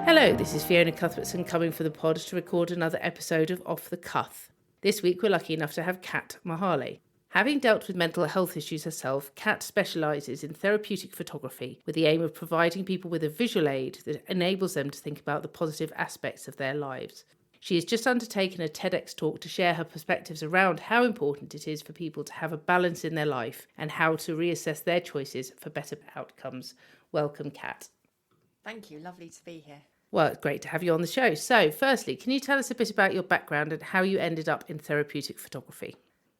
Hello, this is Fiona Cuthbertson coming for the pod to record another episode of Off the Cuff. This week we're lucky enough to have Kat Mahale. Having dealt with mental health issues herself, Kat specialises in therapeutic photography with the aim of providing people with a visual aid that enables them to think about the positive aspects of their lives. She has just undertaken a TEDx talk to share her perspectives around how important it is for people to have a balance in their life and how to reassess their choices for better outcomes. Welcome, Kat. Thank you. Lovely to be here. Well, it's great to have you on the show. So, firstly, can you tell us a bit about your background and how you ended up in therapeutic photography?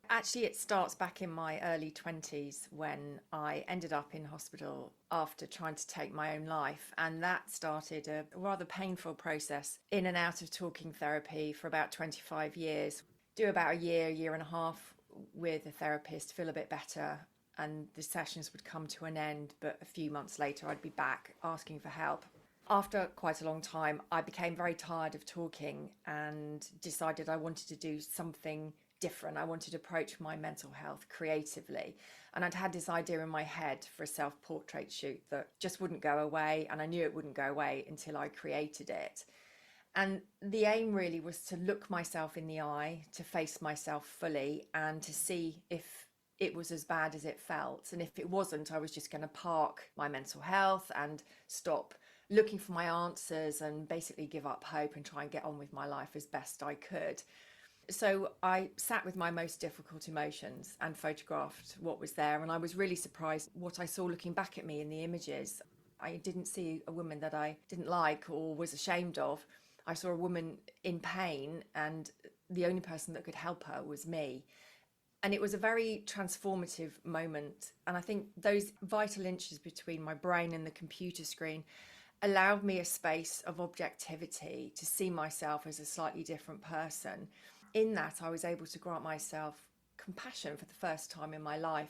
Actually, it starts back in my early 20s when I ended up in hospital after trying to take my own life. And that started a rather painful process in and out of talking therapy for about 25 years. Do about a year and a half with a therapist, feel a bit better, and the sessions would come to an end. But a few months later, I'd be back asking for help. After quite a long time, I became very tired of talking and decided I wanted to do something different. I wanted to approach my mental health creatively. And I'd had this idea in my head for a self-portrait shoot that just wouldn't go away. And I knew it wouldn't go away until I created it. And the aim really was to look myself in the eye, to face myself fully, and to see if it was as bad as it felt. And if it wasn't, I was just going to park my mental health and stop looking for my answers and basically give up hope and try and get on with my life as best I could. So I sat with my most difficult emotions and photographed what was there. And I was really surprised what I saw looking back at me in the images. I didn't see a woman that I didn't like or was ashamed of. I saw a woman in pain, and the only person that could help her was me. And it was a very transformative moment. And I think those vital inches between my brain and the computer screen allowed me a space of objectivity to see myself as a slightly different person. In that, I was able to grant myself compassion for the first time in my life.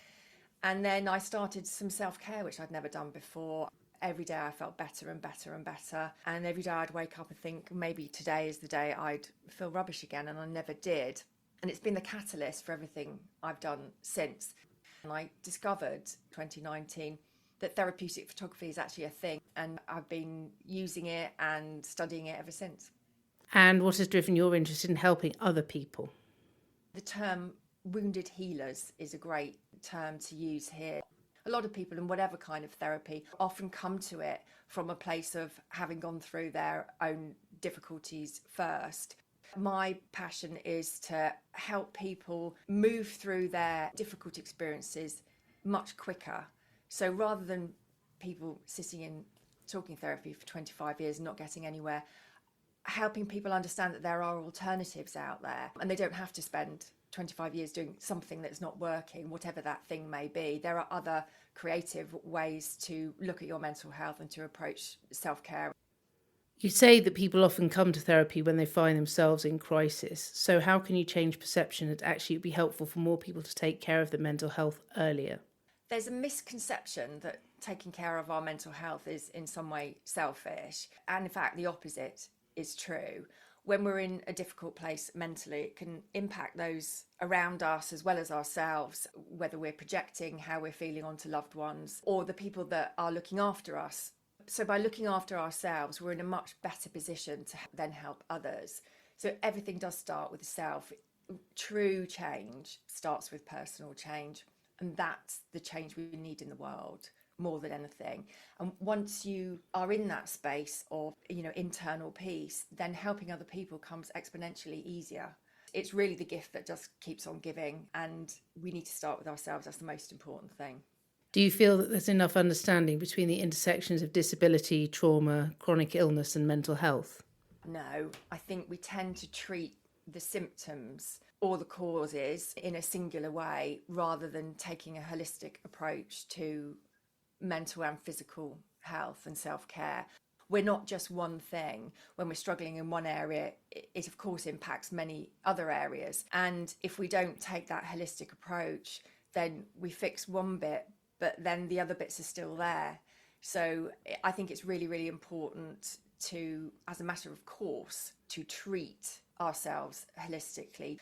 And then I started some self-care, which I'd never done before. Every day I felt better and better and better. And every day I'd wake up and think, maybe today is the day I'd feel rubbish again, and I never did. And it's been the catalyst for everything I've done since. And I discovered 2019 that therapeutic photography is actually a thing, and I've been using it and studying it ever since. And what has driven your interest in helping other people? The term wounded healers is a great term to use here. A lot of people in whatever kind of therapy often come to it from a place of having gone through their own difficulties first. My passion is to help people move through their difficult experiences much quicker. So rather than people sitting in talking therapy for 25 years and not getting anywhere, helping people understand that there are alternatives out there and they don't have to spend 25 years doing something that's not working, whatever that thing may be. There are other creative ways to look at your mental health and to approach self-care. You say that people often come to therapy when they find themselves in crisis. So how can you change perception and actually be helpful for more people to take care of their mental health earlier? There's a misconception that taking care of our mental health is in some way selfish. And in fact, the opposite is true. When we're in a difficult place mentally, it can impact those around us as well as ourselves, whether we're projecting how we're feeling onto loved ones or the people that are looking after us. So by looking after ourselves, we're in a much better position to then help others. So everything does start with the self. True change starts with personal change. And that's the change we need in the world more than anything. And once you are in that space of, internal peace, then helping other people comes exponentially easier. It's really the gift that just keeps on giving. And we need to start with ourselves. That's the most important thing. Do you feel that there's enough understanding between the intersections of disability, trauma, chronic illness and mental health? No, I think we tend to treat the symptoms or the causes in a singular way rather than taking a holistic approach to mental and physical health and self-care. We're not just one thing. When we're struggling in one area, it of course impacts many other areas. And if we don't take that holistic approach, then we fix one bit, but then the other bits are still there. So I think it's really, really important to, as a matter of course, to treat ourselves holistically.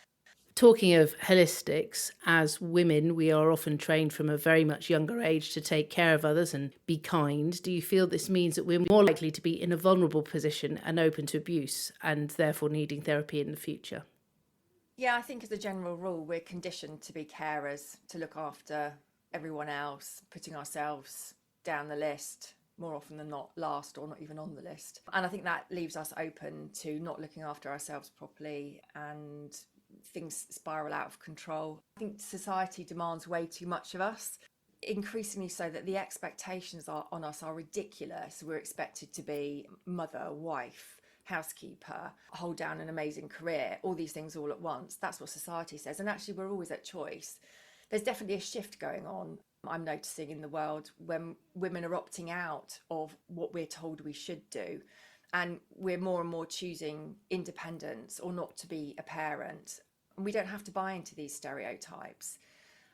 Talking of holistics, as women, we are often trained from a very much younger age to take care of others and be kind. Do you feel this means that we're more likely to be in a vulnerable position and open to abuse and therefore needing therapy in the future? Yeah, I think as a general rule, we're conditioned to be carers, to look after everyone else, putting ourselves down the list, more often than not last or not even on the list. And I think that leaves us open to not looking after ourselves properly and things spiral out of control. I think society demands way too much of us, increasingly so that the expectations on us are ridiculous. We're expected to be mother, wife, housekeeper, hold down an amazing career, all these things all at once. That's what society says. And actually, we're always at choice. There's definitely a shift going on, I'm noticing, in the world when women are opting out of what we're told we should do. And we're more and more choosing independence or not to be a parent. And we don't have to buy into these stereotypes.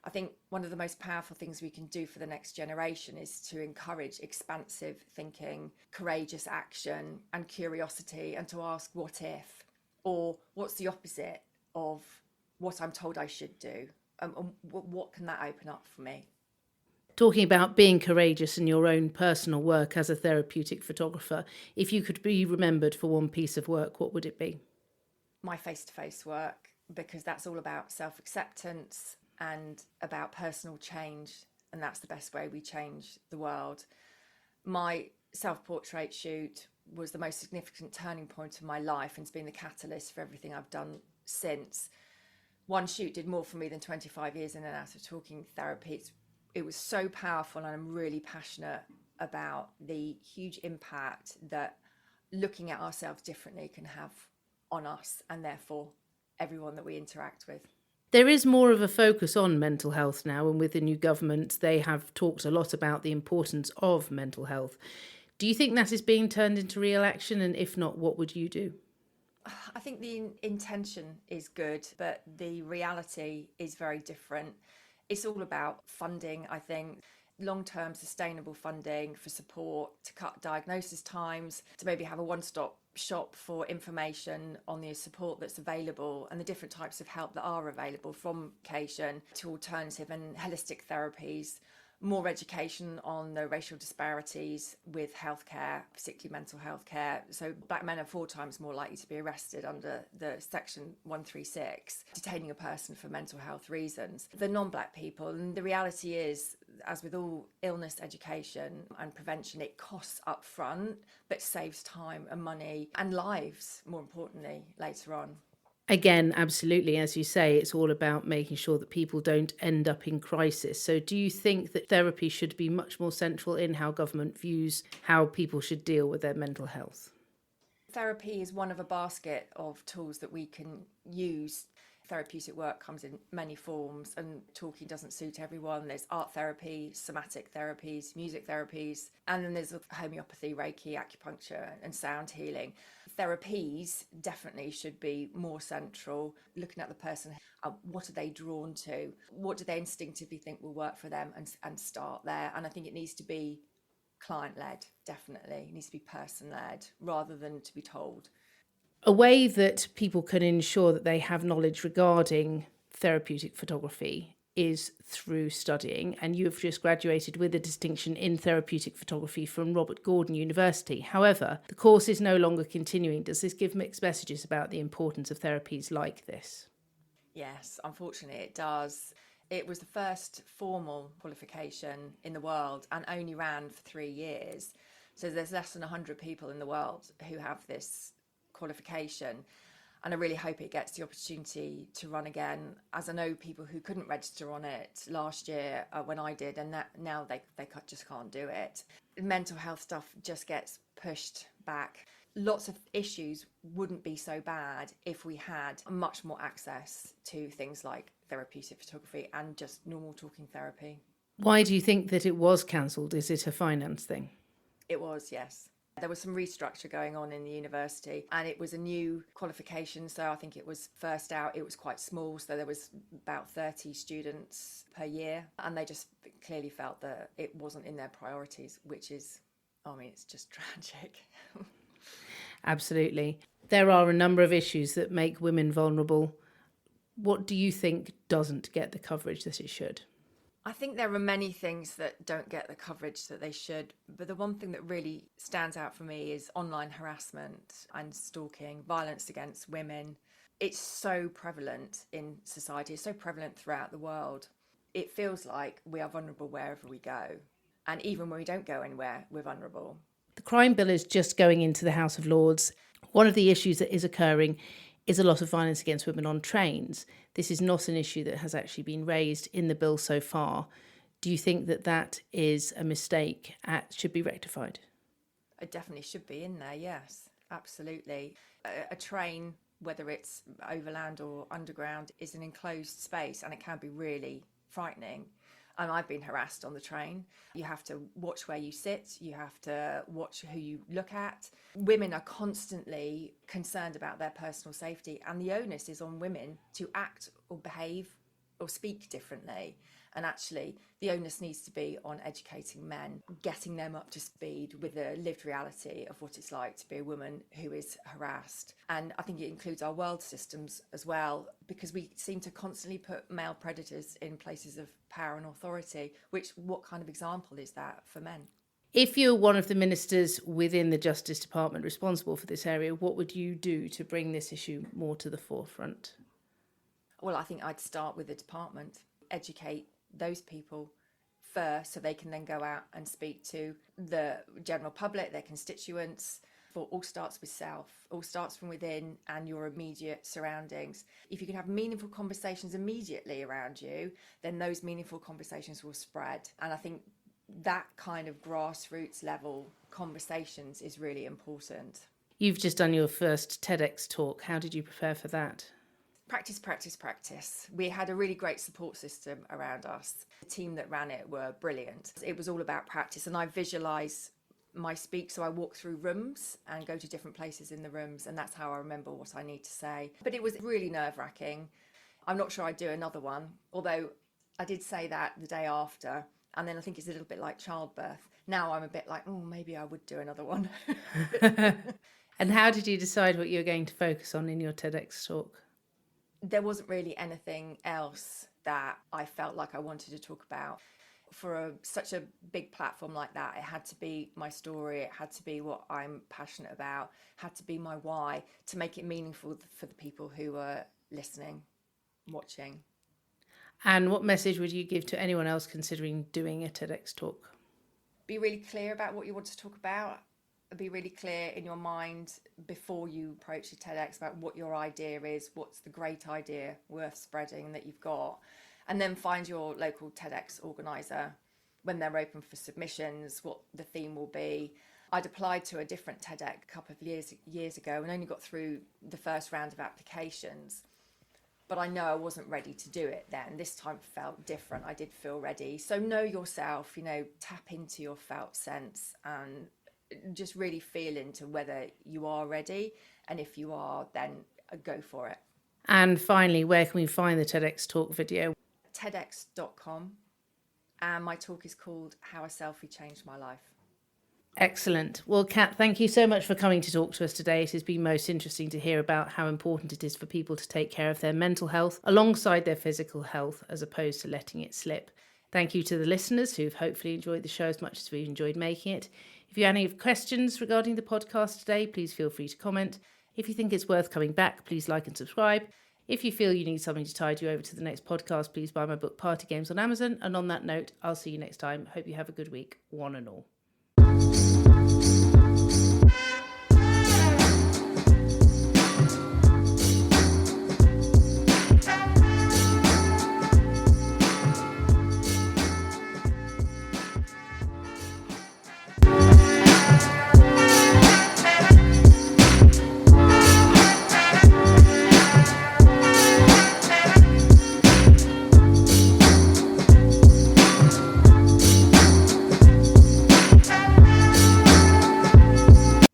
I think one of the most powerful things we can do for the next generation is to encourage expansive thinking, courageous action and curiosity, and to ask what if, or what's the opposite of what I'm told I should do, and what can that open up for me? Talking about being courageous in your own personal work as a therapeutic photographer, if you could be remembered for one piece of work, what would it be? My face-to-face work, because that's all about self-acceptance and about personal change, and that's the best way we change the world. My self-portrait shoot was the most significant turning point of my life, and it's been the catalyst for everything I've done since. One shoot did more for me than 25 years in and out of talking therapy. It was so powerful, and I'm really passionate about the huge impact that looking at ourselves differently can have on us, and therefore everyone that we interact with. There is more of a focus on mental health now, and with the new government, they have talked a lot about the importance of mental health. Do you think that is being turned into real action? And if not, what would you do? I think the intention is good, but the reality is very different. It's all about funding, I think. Long-term sustainable funding for support, to cut diagnosis times, to maybe have a one-stop shop for information on the support that's available and the different types of help that are available, from medication to alternative and holistic therapies. More education on the racial disparities with healthcare, particularly mental health care. So black men are 4 times more likely to be arrested under the section 136, detaining a person for mental health reasons, than non-black people. And the reality is, as with all illness education and prevention, it costs up front, but saves time and money and lives, more importantly, later on. Again, absolutely. As you say, it's all about making sure that people don't end up in crisis. So do you think that therapy should be much more central in how government views how people should deal with their mental health? Therapy is one of a basket of tools that we can use. Therapeutic work comes in many forms, and talking doesn't suit everyone. There's art therapy, somatic therapies, music therapies, and then there's homeopathy, Reiki, acupuncture, and sound healing. Therapies definitely should be more central, looking at the person. What are they drawn to? What do they instinctively think will work for them, and start there. And I think it needs to be client-led, definitely. It needs to be person-led rather than to be told. A way that people can ensure that they have knowledge regarding therapeutic photography is through studying, and you have just graduated with a distinction in therapeutic photography from Robert Gordon University. However, the course is no longer continuing. Does this give mixed messages about the importance of therapies like this? Yes, unfortunately it does. It was the first formal qualification in the world and only ran for 3 years. So there's less than 100 people in the world who have this qualification. And I really hope it gets the opportunity to run again, as I know people who couldn't register on it last year when I did, and now they just can't do it. Mental health stuff just gets pushed back. Lots of issues wouldn't be so bad if we had much more access to things like therapeutic photography and just normal talking therapy. Why do you think that it was cancelled? Is it a finance thing? It was, yes. There was some restructure going on in the university, and it was a new qualification. So I think it was first out, it was quite small. So there was about 30 students per year, and they just clearly felt that it wasn't in their priorities, which is, I mean, it's just tragic. Absolutely. There are a number of issues that make women vulnerable. What do you think doesn't get the coverage that it should? I think there are many things that don't get the coverage that they should, but the one thing that really stands out for me is online harassment and stalking, violence against women. It's so prevalent in society, it's so prevalent throughout the world. It feels like we are vulnerable wherever we go. And even when we don't go anywhere, we're vulnerable. The crime bill is just going into the House of Lords. One of the issues that is occurring is a lot of violence against women on trains. This is not an issue that has actually been raised in the bill so far. Do you think that that is a mistake and should be rectified? It definitely should be in there, yes, absolutely. A train, whether it's overland or underground, is an enclosed space and it can be really frightening. And I've been harassed on the train. You have to watch where you sit. You have to watch who you look at. Women are constantly concerned about their personal safety, and the onus is on women to act or behave or speak differently. And actually, the onus needs to be on educating men, getting them up to speed with the lived reality of what it's like to be a woman who is harassed. And I think it includes our world systems as well, because we seem to constantly put male predators in places of power and authority, which what kind of example is that for men? If you're one of the ministers within the Justice Department responsible for this area, what would you do to bring this issue more to the forefront? Well, I think I'd start with the department, educate those people first so they can then go out and speak to the general public, their constituents. For all starts with self, all starts from within and your immediate surroundings. If you can have meaningful conversations immediately around you, then those meaningful conversations will spread. And I think that kind of grassroots level conversations is really important. You've just done your first TEDx talk. How did you prepare for that? Practice, practice, practice. We had a really great support system around us. The team that ran it were brilliant. It was all about practice, and I visualise my speak, so I walk through rooms and go to different places in the rooms, and that's how I remember what I need to say. But it was really nerve-wracking. I'm not sure I'd do another one, although I did say that the day after, and then I think it's a little bit like childbirth. Now I'm a bit like, oh, maybe I would do another one. And how did you decide what you were going to focus on in your TEDx talk? There wasn't really anything else that I felt like I wanted to talk about. For such a big platform like that, it had to be my story, it had to be what I'm passionate about, had to be my why, to make it meaningful for the people who are listening, watching. And what message would you give to anyone else considering doing a TEDx talk? Be really clear about what you want to talk about. Be really clear in your mind before you approach a TEDx about what your idea is, what's the great idea worth spreading that you've got, and then find your local TEDx organiser when they're open for submissions, what the theme will be. I'd applied to a different TEDx a couple of years ago and only got through the first round of applications, but I know I wasn't ready to do it then. This time felt different. I did feel ready. So know yourself, tap into your felt sense and just really feel into whether you are ready, and if you are, then go for it. And finally, where can we find the TEDx talk video? TEDx.com, and my talk is called How a Selfie Changed My Life. Excellent. Well, Kat, thank you so much for coming to talk to us today. It has been most interesting to hear about how important it is for people to take care of their mental health alongside their physical health, as opposed to letting it slip. Thank you to the listeners who've hopefully enjoyed the show as much as we've enjoyed making it. If you have any questions regarding the podcast today, please feel free to comment. If you think it's worth coming back, please like and subscribe. If you feel you need something to tide you over to the next podcast, please buy my book Party Games on Amazon. And on that note, I'll see you next time. Hope you have a good week, one and all.